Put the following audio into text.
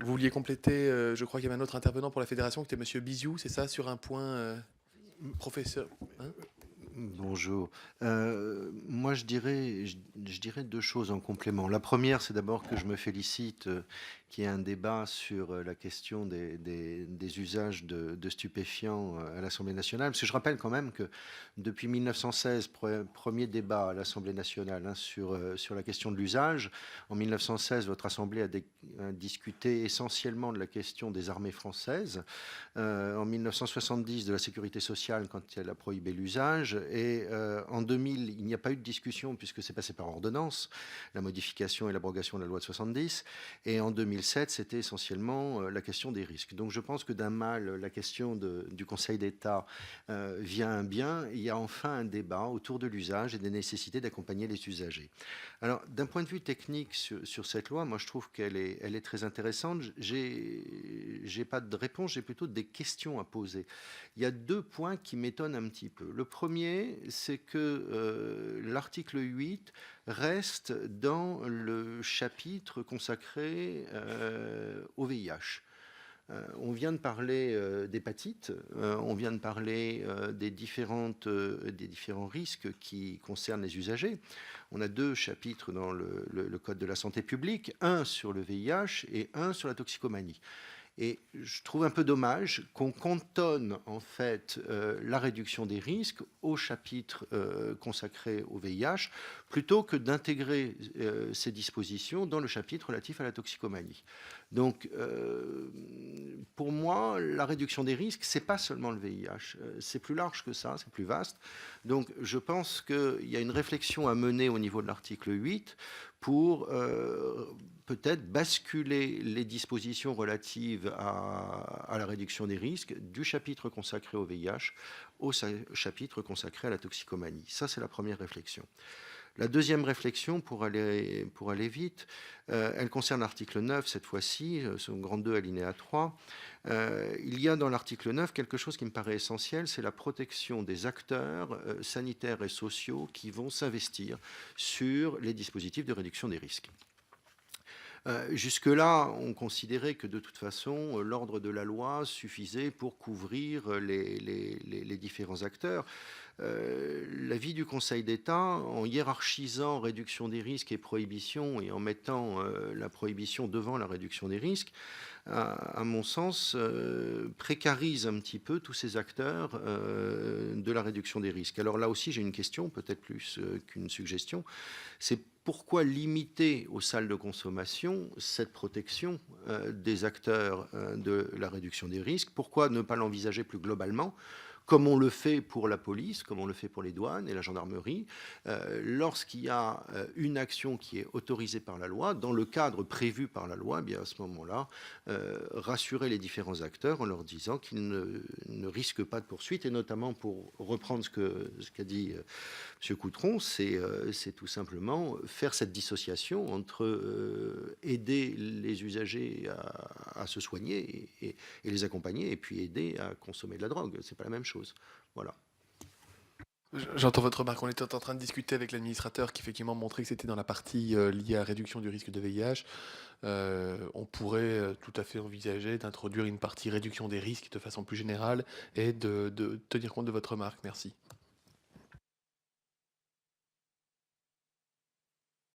Vous vouliez compléter, je crois qu'il y avait un autre intervenant pour la fédération, qui était Monsieur Biziou, c'est ça, sur un point, professeur, hein? Bonjour. Moi, je dirais deux choses en complément. La première, c'est d'abord que je me félicite qu'il y ait un débat sur la question des usages de stupéfiants à l'Assemblée nationale. Parce que je rappelle quand même que depuis 1916, premier débat à l'Assemblée nationale sur la question de l'usage. En 1916, votre Assemblée a discuté essentiellement de la question des armées françaises. En 1970 de la sécurité sociale quand elle a prohibé l'usage, et en 2000 il n'y a pas eu de discussion puisque c'est passé par ordonnance, la modification et l'abrogation de la loi de 70, et en 2007 c'était essentiellement la question des risques. Donc je pense que d'un mal la question du Conseil d'État vient un bien, il y a enfin un débat autour de l'usage et des nécessités d'accompagner les usagers. Alors d'un point de vue technique sur cette loi, moi je trouve qu'elle est très intéressante. J'ai pas de réponse, j'ai plutôt des questions à poser. Il y a deux points qui m'étonnent un petit peu. Le premier, c'est que l'article 8 reste dans le chapitre consacré au VIH. On vient de parler d'hépatite, on vient de parler des différents risques qui concernent les usagers. On a deux chapitres dans le Code de la santé publique, un sur le VIH et un sur la toxicomanie. Et je trouve un peu dommage qu'on cantonne en fait la réduction des risques au chapitre consacré au VIH plutôt que d'intégrer ces dispositions dans le chapitre relatif à la toxicomanie. Donc, pour moi, la réduction des risques, c'est pas seulement le VIH, c'est plus large que ça, c'est plus vaste. Donc, je pense qu'il y a une réflexion à mener au niveau de l'article 8 pour peut-être basculer les dispositions relatives à la réduction des risques du chapitre consacré au VIH au chapitre consacré à la toxicomanie. Ça, c'est la première réflexion. La deuxième réflexion, pour aller vite, elle concerne l'article 9, cette fois-ci, son grand 2, alinéa 3. Il y a dans l'article 9 quelque chose qui me paraît essentiel, c'est la protection des acteurs sanitaires et sociaux qui vont s'investir sur les dispositifs de réduction des risques. Jusque-là, on considérait que de toute façon, l'ordre de la loi suffisait pour couvrir les différents acteurs. L'avis du Conseil d'État, en hiérarchisant réduction des risques et prohibition, et en mettant la prohibition devant la réduction des risques, à mon sens, précarise un petit peu tous ces acteurs de la réduction des risques. Alors là aussi, j'ai une question, peut-être plus qu'une suggestion. C'est pourquoi limiter aux salles de consommation cette protection des acteurs de la réduction des risques? Pourquoi ne pas l'envisager plus globalement, comme on le fait pour la police, comme on le fait pour les douanes et la gendarmerie, lorsqu'il y a une action qui est autorisée par la loi, dans le cadre prévu par la loi, eh bien à ce moment-là, rassurer les différents acteurs en leur disant qu'ils ne risquent pas de poursuite, et notamment pour reprendre ce qu'a dit M. Coutron, c'est tout simplement faire cette dissociation entre aider les usagers à se soigner et les accompagner, et puis aider à consommer de la drogue. C'est pas la même chose. Voilà. J'entends votre remarque. On était en train de discuter avec l'administrateur qui effectivement montrait que c'était dans la partie liée à la réduction du risque de VIH. On pourrait tout à fait envisager d'introduire une partie réduction des risques de façon plus générale et de tenir compte de votre remarque. Merci.